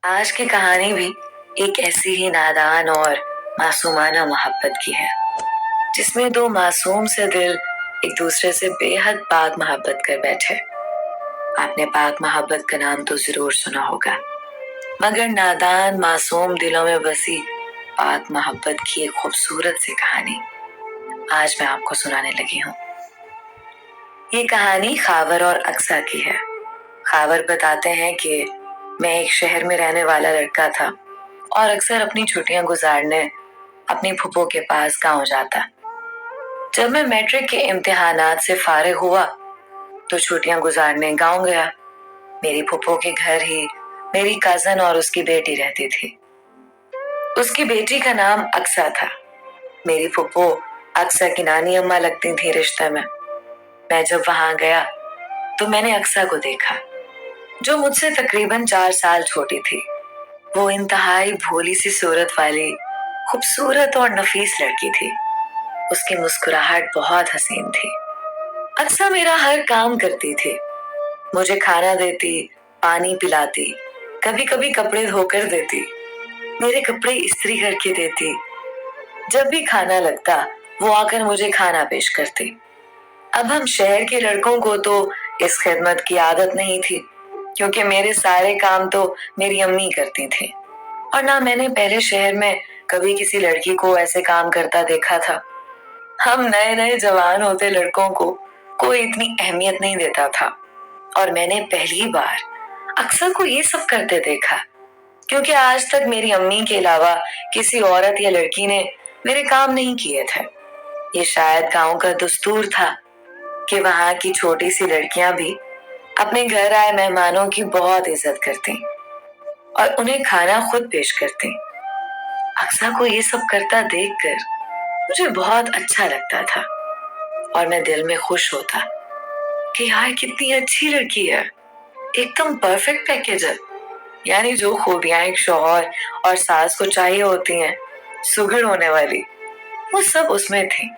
आज की कहानी भी एक ऐसी ही नादान और मासूमाना मोहब्बत की है, जिसमें दो मासूम से दिल एक दूसरे से बेहद पाक मोहब्बत कर बैठे। आपने पाक मोहब्बत का नाम तो जरूर सुना होगा, मगर नादान मासूम दिलों में बसी पाक मोहब्बत की एक खूबसूरत सी कहानी आज मैं आपको सुनाने लगी हूँ। ये कहानी खावर और अक्सा की है। खावर बताते हैं कि मैं एक शहर में रहने वाला लड़का था और अक्सर अपनी छुट्टियां गुजारने अपनी फूफो के पास गांव जाता। जब मैं मैट्रिक के इम्तिहानात से फारिग हुआ तो छुट्टियां गुजारने गांव गया। मेरी फूफो के घर ही मेरी कजन और उसकी बेटी रहती थी। उसकी बेटी का नाम अक्सा था। मेरी फूफो अक्सा की नानी अम्मा लगती थी रिश्ते में। मैं जब वहां गया तो मैंने अक्सा को देखा, जो मुझसे तकरीबन 4 साल छोटी थी। वो इंतहाई भोली सी सूरत वाली खूबसूरत और नफीस लड़की थी। उसकी मुस्कुराहट बहुत हसीन थी। अक्सर मेरा हर काम करती थी, मुझे खाना देती, पानी पिलाती, कभी कभी कपड़े धोकर देती, मेरे कपड़े इस्त्री करके देती। जब भी खाना लगता वो आकर मुझे खाना पेश करती। अब हम शहर के लड़कों को तो इस खिदमत की आदत नहीं थी, क्योंकि मेरे सारे काम तो मेरी अम्मी करती थी और ना मैंने पहले शहर में कभी किसी लड़की को ऐसे काम करता देखा था। हम नए नए जवान होते लड़कों को कोई इतनी अहमियत नहीं देता था और मैंने पहली बार अक्सर को ये सब करते देखा, क्योंकि आज तक मेरी अम्मी के अलावा किसी औरत या लड़की ने मेरे काम नहीं किए थे। ये शायद गांव का दस्तूर था कि वहां की छोटी सी लड़कियां भी अपने घर आए मेहमानों की बहुत इज्जत करती और उन्हें खाना खुद पेश करती। अक्सर को ये सब करता देखकर मुझे बहुत अच्छा लगता था और मैं दिल में खुश होता कि यार कितनी अच्छी लड़की है, एकदम परफेक्ट पैकेज है। यानी जो खूबियां एक शौहर और सास को चाहिए होती हैं, सुघड़ होने वाली, वो सब उसमें थी।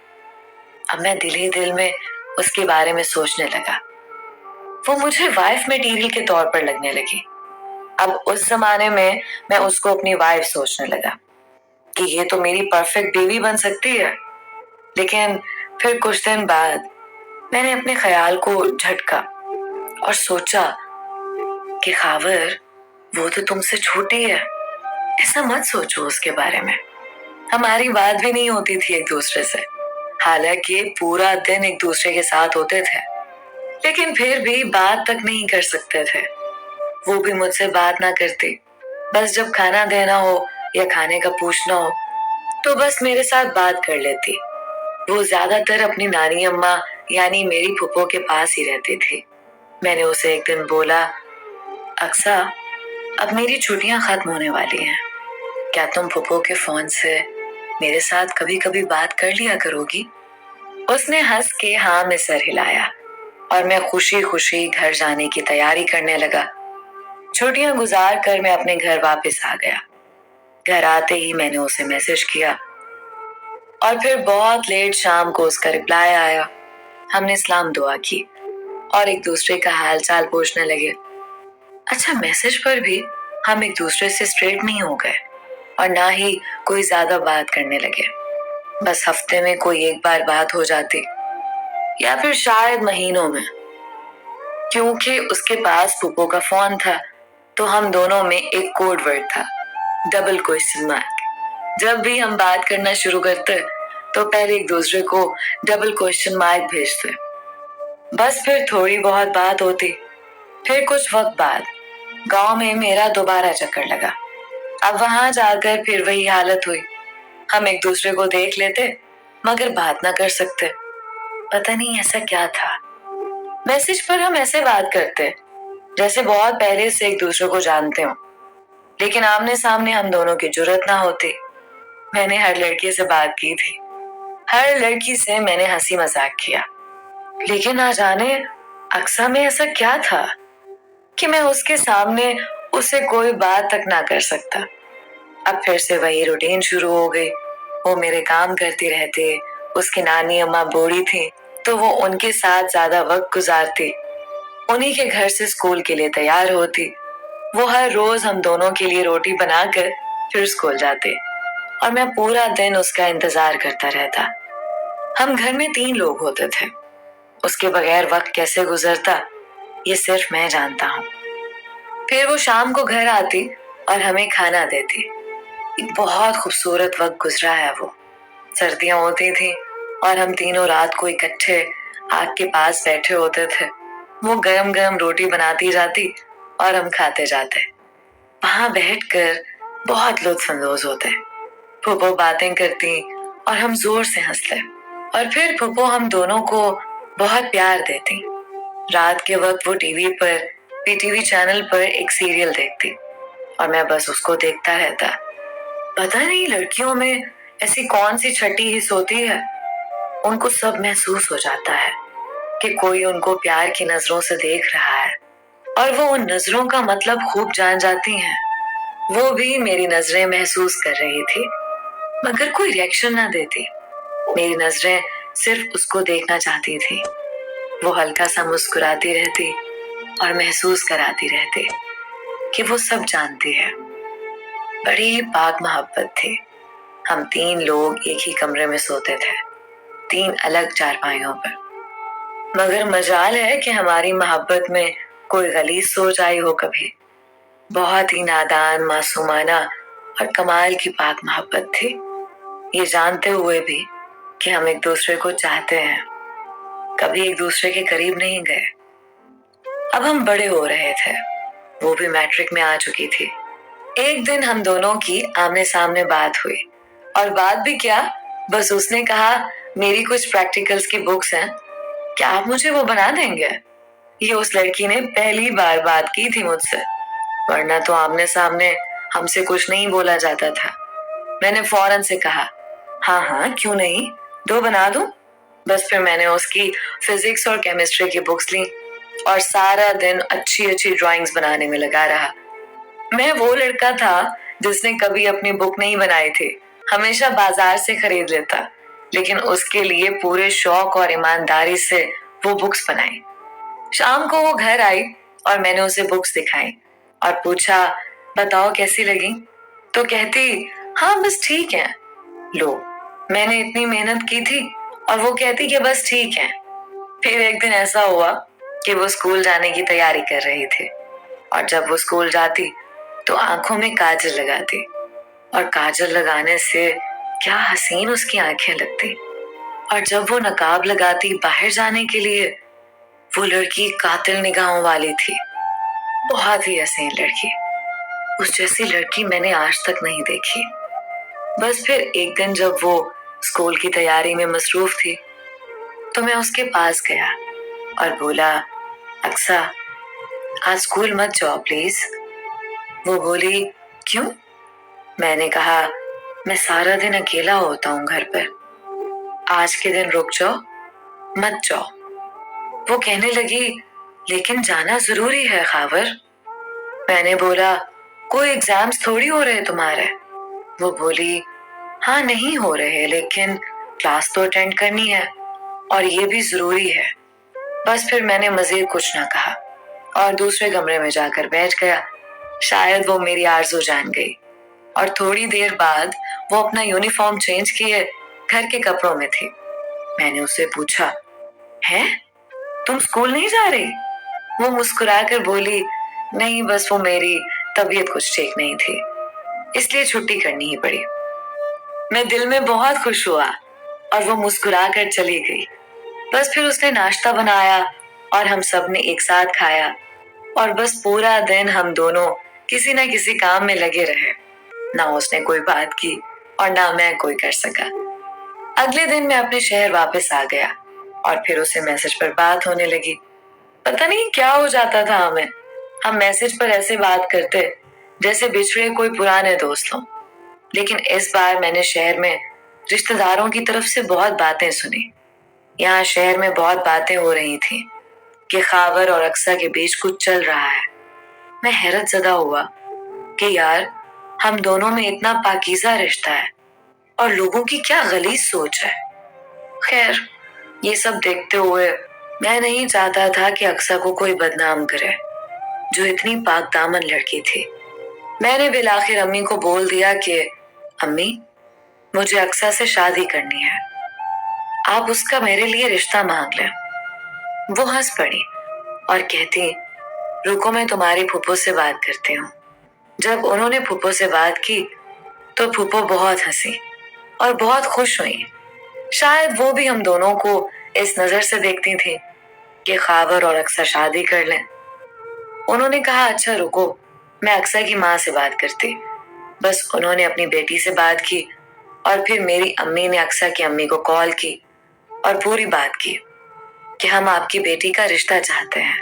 अब मैं दिल ही दिल में उसके बारे में सोचने लगा। वो मुझे वाइफ मटेरियल के तौर पर लगने लगी। अब उस जमाने में मैं उसको अपनी वाइफ सोचने लगा कि ये तो मेरी परफेक्ट बीवी बन सकती है। लेकिन फिर कुछ दिन बाद मैंने अपने ख्याल को झटका और सोचा कि खावर, वो तो तुमसे छोटी है, ऐसा मत सोचो उसके बारे में। हमारी बात भी नहीं होती थी एक दूसरे से, हालांकि पूरा दिन एक दूसरे के साथ होते थे, लेकिन फिर भी बात तक नहीं कर सकते थे। वो भी मुझसे बात ना करती, बस जब खाना देना हो या खाने का पूछना हो तो बस मेरे साथ बात कर लेती। वो ज्यादातर अपनी नानी अम्मा यानी मेरी फूफो के पास ही रहती थी। मैंने उसे एक दिन बोला, अक्सा, अब मेरी छुट्टियां खत्म होने वाली हैं, क्या तुम फूफो के फोन से मेरे साथ कभी कभी बात कर लिया करोगी? उसने हंस के हाँ में सर हिलाया और मैं खुशी खुशी घर जाने की तैयारी करने लगा। छुट्टियां गुजार कर मैं अपने घर वापस आ गया। घर आते ही मैंने उसे मैसेज किया और फिर बहुत लेट शाम को उसका रिप्लाई आया। हमने सलाम दुआ की और एक दूसरे का हाल चाल पूछने लगे। अच्छा, मैसेज पर भी हम एक दूसरे से स्ट्रेट नहीं हो गए और ना ही कोई ज्यादा बात करने लगे। बस हफ्ते में कोई एक बार बात हो जाती या फिर शायद महीनों में। क्योंकि उसके पास फूफो का फोन था तो हम दोनों में एक कोड वर्ड था, डबल क्वेश्चन मार्क। जब भी हम बात करना शुरू करते तो पहले एक दूसरे को डबल क्वेश्चन मार्क भेजते। बस फिर थोड़ी बहुत बात होती। फिर कुछ वक्त बाद गांव में मेरा दोबारा चक्कर लगा। अब वहां जाकर फिर वही हालत हुई। हम एक दूसरे को देख लेते मगर बात ना कर सकते। पता नहीं ऐसा क्या था, मैसेज पर हम ऐसे बात करते जैसे बहुत पहले से एक दूसरे को जानते हो, लेकिन आमने सामने हम दोनों की जुर्रत ना होती। मैंने हर लड़की से बात की थी, हर लड़की से मैंने हंसी मजाक किया, लेकिन ना जाने अक्सा में ऐसा क्या था कि मैं उसके सामने उससे कोई बात तक ना कर सकता। अब फिर से वही रूटीन शुरू हो गई। वो मेरे काम करती रहती, उसकी नानी अम्मा बूढ़ी थी तो वो उनके साथ ज्यादा वक्त गुजारती, उन्हीं के घर से स्कूल के लिए तैयार होती। वो हर रोज हम दोनों के लिए रोटी बनाकर फिर स्कूल जाते और मैं पूरा दिन उसका इंतजार करता रहता। हम घर में 3 लोग होते थे। उसके बगैर वक्त कैसे गुजरता ये सिर्फ मैं जानता हूँ। फिर वो शाम को घर आती और हमें खाना देती। एक बहुत खूबसूरत वक्त गुजरा है वो। सर्दियां होती थी और हम तीनों रात को इकट्ठे आग के पास बैठे होते थे। वो गरम गरम रोटी बनाती जाती और हम खाते जाते। वहां बैठकर बहुत लुत्फ अंदोज होते। फूफो बातें करती और हम जोर से हंसते और फिर फूफो हम दोनों को बहुत प्यार देती। रात के वक्त वो टीवी पर पीटीवी चैनल पर एक सीरियल देखती और मैं बस उसको देखता रहता। पता नहीं लड़कियों में ऐसी कौन सी छठी हिस्स होती है, उनको सब महसूस हो जाता है कि कोई उनको प्यार की नजरों से देख रहा है और वो उन नजरों का मतलब खूब जान जाती हैं। वो भी मेरी नजरें महसूस कर रही थी मगर कोई रिएक्शन ना देती। मेरी नजरें सिर्फ उसको देखना चाहती थी। वो हल्का सा मुस्कुराती रहती और महसूस कराती रहती कि वो सब जानती है। बड़ी पाक मोहब्बत थी। हम 3 लोग एक ही कमरे में सोते थे, 3 अलग चारपाइयों पर। मगर मजाल है कि हमारी मोहब्बत में कोई गलीज सोच आई हो कभी। बहुत ही नादान, मासूमाना और कमाल की पाक मोहब्बत थी, ये जानते हुए भी कि हम एक दूसरे को चाहते हैं। कभी एक दूसरे के करीब नहीं गए। अब हम बड़े हो रहे थे, वो भी मैट्रिक में आ चुकी थी। एक दिन हम दोनों की आमने सामने बात हुई और बात भी क्या, बस उसने कहा मेरी कुछ प्रैक्टिकल्स की बुक्स हैं, क्या आप मुझे वो बना देंगे? ये उस लड़की ने पहली बार बात की थी मुझसे, वरना तो आमने सामने हमसे कुछ नहीं बोला जाता था। मैंने फौरन से कहा हाँ हाँ क्यों नहीं, 2 बना दूं। बस फिर मैंने उसकी फिजिक्स और केमिस्ट्री की बुक्स ली और सारा दिन अच्छी अच्छी ड्राइंग्स बनाने में लगा रहा। मैं वो लड़का था जिसने कभी अपनी बुक नहीं बनाई थी, हमेशा बाजार से खरीद लेता, लेकिन उसके लिए पूरे शौक और ईमानदारी से वो बुक्स बनाई। शाम को वो घर आई और मैंने उसे बुक्स दिखाई और पूछा बताओ कैसी लगी? तो कहती हाँ बस ठीक है। लो, मैंने इतनी मेहनत की थी और वो कहती कि बस ठीक है। फिर एक दिन ऐसा हुआ कि वो स्कूल जाने की तैयारी कर रही थी और जब वो स्कूल जाती तो आंखों में काजल लगाती और काजल लगाने से क्या हसीन उसकी आंखें लगती। और जब वो नकाब लगाती बाहर जाने के लिए, वो लड़की कातिल निगाहों वाली थी। बहुत ही हसीन लड़की, उस जैसी लड़की मैंने आज तक नहीं देखी। बस फिर एक दिन जब वो स्कूल की तैयारी में मसरूफ थी तो मैं उसके पास गया और बोला अक्सा आज स्कूल मत जाओ प्लीज। वो बोली क्यों? मैंने कहा मैं सारा दिन अकेला होता हूँ घर पर, आज के दिन रुक जाओ, मत जाओ। वो कहने लगी लेकिन जाना जरूरी है खावर। मैंने बोला कोई एग्जाम्स थोड़ी हो रहे तुम्हारे। वो बोली हाँ नहीं हो रहे, लेकिन क्लास तो अटेंड करनी है और ये भी जरूरी है। बस फिर मैंने मजीद कुछ ना कहा और दूसरे कमरे में जाकर बैठ गया। शायद वो मेरी आरज़ू जान गई और थोड़ी देर बाद वो अपना यूनिफॉर्म चेंज किए घर के कपड़ों में थी। मैंने उससे पूछा है तुम स्कूल नहीं जा रही? वो मुस्कुराकर बोली नहीं बस वो मेरी तबीयत कुछ ठीक नहीं थी, इसलिए छुट्टी करनी ही पड़ी। मैं दिल में बहुत खुश हुआ और वो मुस्कुराकर चली गई। बस फिर उसने नाश्ता बनाया और हम सब ने एक साथ खाया और बस पूरा दिन हम दोनों किसी न किसी काम में लगे रहे। ना उसने कोई बात की और ना मैं कोई कर सका। अगले दिन मैं अपने शहर वापस आ गया और फिर उसे मैसेज पर बात होने लगी। पता नहीं क्या हो जाता था हमें, हम मैसेज पर ऐसे बात करते जैसे बिछड़े कोई पुराने दोस्त हों। लेकिन इस बार मैंने शहर में रिश्तेदारों की तरफ से बहुत बातें सुनी। यहाँ शहर में बहुत बातें हो रही थी कि खावर और अक्सा के बीच कुछ चल रहा है। मैं हैरत ज़दा हुआ कि यार हम दोनों में इतना पाकीज़ा रिश्ता है और लोगों की क्या गलीज सोच है। खैर ये सब देखते हुए मैं नहीं चाहता था कि अक्सा को कोई बदनाम करे। जो इतनी पाक दामन लड़की थी। मैंने बिलाखिर अम्मी को बोल दिया कि अम्मी, मुझे अक्सा से शादी करनी है, आप उसका मेरे लिए रिश्ता मांग लें। वो हंस पड़ी और कहती, रुको, मैं तुम्हारी फूफो से बात करती हूँ। जब उन्होंने फूफो से बात की तो फूफो बहुत हंसी और बहुत खुश हुई। शायद वो भी हम दोनों को इस नजर से देखती थी कि खावर और अक्सा शादी कर लें। उन्होंने कहा, अच्छा रुको, मैं अक्सा की माँ से बात करती। बस उन्होंने अपनी बेटी से बात की और फिर मेरी अम्मी ने अक्सा की अम्मी को कॉल की और पूरी बात की कि हम आपकी बेटी का रिश्ता चाहते हैं।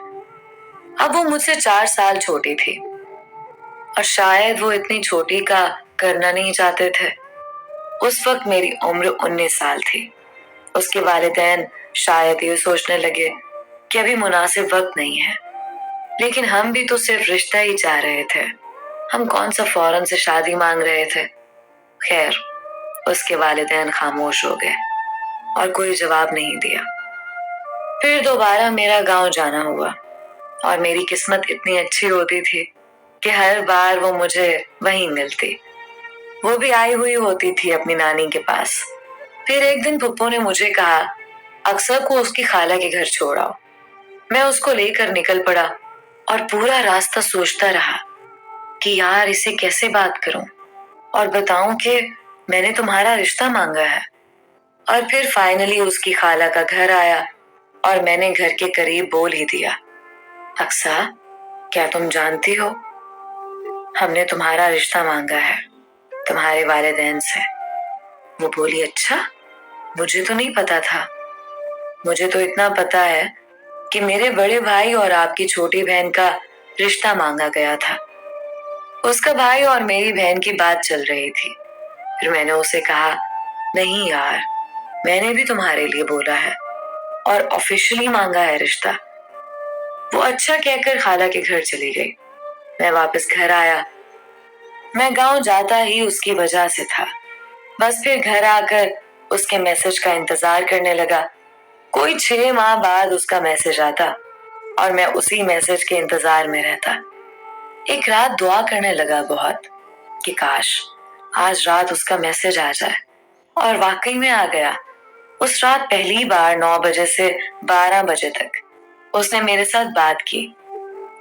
अब वो मुझसे 4 साल छोटी थी और शायद वो इतनी छोटी का करना नहीं चाहते थे। उस वक्त मेरी उम्र 19 साल थी। उसके वालिदैन शायद ये सोचने लगे कि अभी मुनासिब वक्त नहीं है, लेकिन हम भी तो सिर्फ रिश्ता ही चाह रहे थे। हम कौन सा फौरन से शादी मांग रहे थे। खैर, उसके वालिदैन खामोश हो गए और कोई जवाब नहीं दिया। फिर दोबारा मेरा गांव जाना हुआ और मेरी किस्मत इतनी अच्छी होती थी कि हर बार वो मुझे वहीं मिलती। वो भी आई हुई होती थी अपनी नानी के पास। फिर एक दिन फुप्पो ने मुझे कहा, अक्सर को उसकी खाला के घर छोड़ आओ। मैं उसको लेकर निकल पड़ा और पूरा रास्ता सोचता रहा कि यार इसे कैसे बात करूं और बताऊं कि मैंने तुम्हारा रिश्ता मांगा है। और फिर फाइनली उसकी खाला का घर आया और मैंने घर के करीब बोल ही दिया, अक्सा, क्या तुम जानती हो, हमने तुम्हारा रिश्ता मांगा है तुम्हारे वालिदैन से। वो बोली, अच्छा, मुझे तो नहीं पता था। मुझे तो इतना पता है कि मेरे बड़े भाई और आपकी छोटी बहन का रिश्ता मांगा गया था। उसका भाई और मेरी बहन की बात चल रही थी। फिर मैंने उसे कहा, नहीं यार, मैंने भी तुम्हारे लिए बोला है और ऑफिशियली मांगा है रिश्ता। वो अच्छा कहकर खाला के घर चली गई। मैं वापस घर आया। मैं गांव जाता ही उसकी वजह से था। बस फिर घर आकर उसके मैसेज का इंतजार करने लगा। कोई 6 माह बाद उसका मैसेज आता और मैं उसी मैसेज के इंतजार में रहता। एक रात दुआ करने लगा बहुत कि काश आज रात उसका मैसेज आ जाए। और वाकई में आ गया। उस रात पहली बार 9 बजे से 12 बजे तक उसने मेरे साथ बात की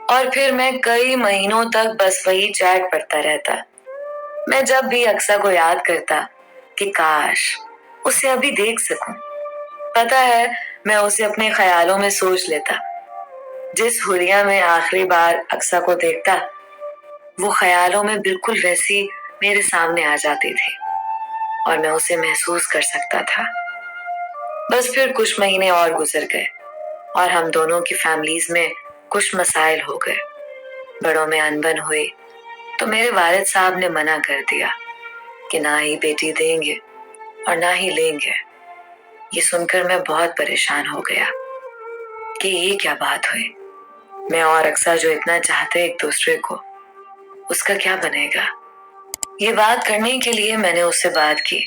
और फिर मैं कई महीनों तक बस वही चैट पढ़ता रहता। मैं जब भी अक्सा को याद करता कि काश उसे अभी देख सकूं। पता है, मैं उसे अपने ख्यालों में सोच लेता। जिस हुरिया में आखिरी बार अक्सा को देखता, वो ख्यालों में बिल्कुल वैसी मेरे सामने आ जाती थी और मैं उसे महसूस कर सकता था। बस फिर कुछ महीने और गुजर गए और हम दोनों की फैमिलीज में कुछ मसाइल हो गए। बड़ों में अनबन हुई तो मेरे वालिद साहब ने मना कर दिया कि ना ही बेटी देंगे और ना ही लेंगे। ये सुनकर मैं बहुत परेशान हो गया कि ये क्या बात हुई। मैं और अक्सा जो इतना चाहते एक दूसरे को, उसका क्या बनेगा। ये बात करने के लिए मैंने उससे बात की।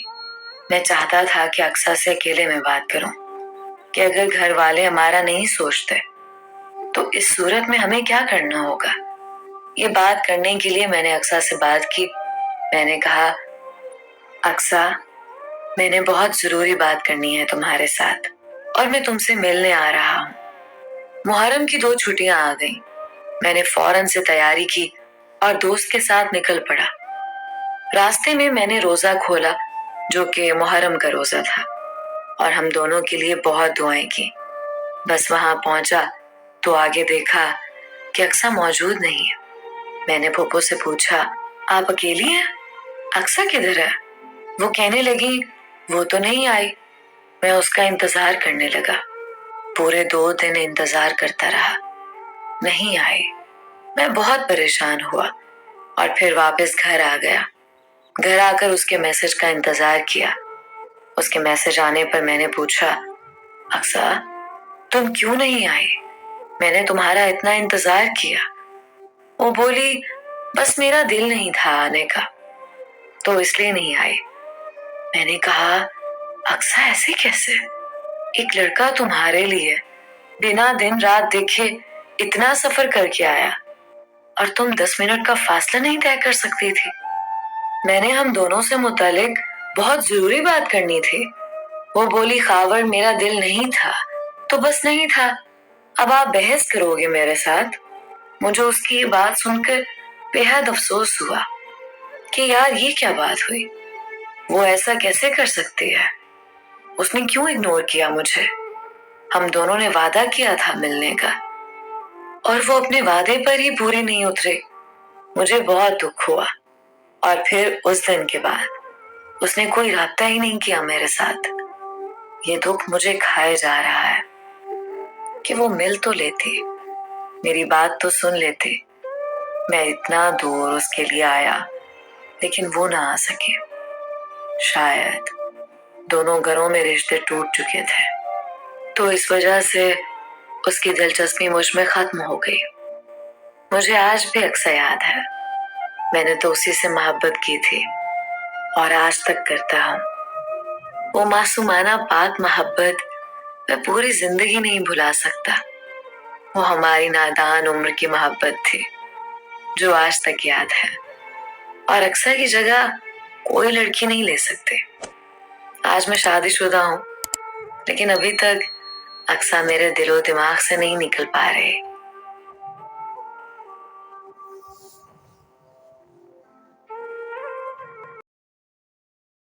मैं चाहता था कि अक्सा से अकेले में बात करूं कि अगर घर वाले हमारा नहीं सोचते तो इस सूरत में हमें क्या करना होगा। ये बात करने के लिए मैंने अक्सा से बात की। मैंने कहा, अक्सा, मैंने बहुत जरूरी बात करनी है तुम्हारे साथ और मैं तुमसे मिलने आ रहा हूँ। मुहर्रम की 2 छुट्टियां आ गई। मैंने फौरन से तैयारी की और दोस्त के साथ निकल पड़ा। रास्ते में मैंने रोजा खोला जो कि मुहर्रम का रोजा था और हम दोनों के लिए बहुत दुआएं की। बस वहां पहुंचा तो आगे देखा कि अक्सा मौजूद नहीं है। मैंने फूफो से पूछा, आप अकेली हैं? अक्सा किधर है? वो कहने लगी, वो तो नहीं आई। मैं उसका इंतजार करने लगा। पूरे 2 दिन इंतजार करता रहा, नहीं आई। मैं बहुत परेशान हुआ और फिर वापस घर आ गया। घर आकर उसके मैसेज का इंतजार किया। उसके मैसेज आने पर मैंने पूछा, अक्सा, तुम क्यों नहीं आई? मैंने तुम्हारा इतना इंतजार किया। वो बोली, बस मेरा दिल नहीं था आने का, तो इसलिए नहीं आई। मैंने कहा, अक्सा ऐसे कैसे? एक लड़का तुम्हारे लिए बिना दिन रात देखे इतना सफर करके आया और तुम 10 मिनट का फासला नहीं तय कर सकती थी? मैंने हम दोनों से मुतालिक बहुत जरूरी बात करनी थी। वो बोली खावर मेरा दिल नहीं था तो बस नहीं था, अब आप बहस करोगे मेरे साथ? मुझे उसकी ये बात सुनकर बेहद अफसोस हुआ कि यार ये क्या बात हुई, वो ऐसा कैसे कर सकती है, उसने क्यों इग्नोर किया मुझे? हम दोनों ने वादा किया था मिलने का और वो अपने वादे पर ही पूरी नहीं उतरे। मुझे बहुत दुख हुआ और फिर उस दिन के बाद उसने कोई राब्ता ही नहीं किया मेरे साथ। ये दुख मुझे खाए जा रहा है कि वो मिल तो लेते, मेरी बात तो सुन लेते। मैं इतना दूर उसके लिए आया लेकिन वो ना आ सके। शायद दोनों घरों में रिश्ते टूट चुके थे तो इस वजह से उसकी दिलचस्पी मुझ में खत्म हो गई। मुझे आज भी अक्सर याद है, मैंने तो उसी से मोहब्बत की थी और आज तक करता हूँ। वो मासूमाना पाक मोहब्बत मैं पूरी जिंदगी नहीं भुला सकता। वो हमारी नादान उम्र की मोहब्बत थी जो आज तक याद है और अक्सर की जगह कोई लड़की नहीं ले सकते। आज मैं शादीशुदा हूँ लेकिन अभी तक अक्सर मेरे दिलो दिमाग से नहीं निकल पा रहे।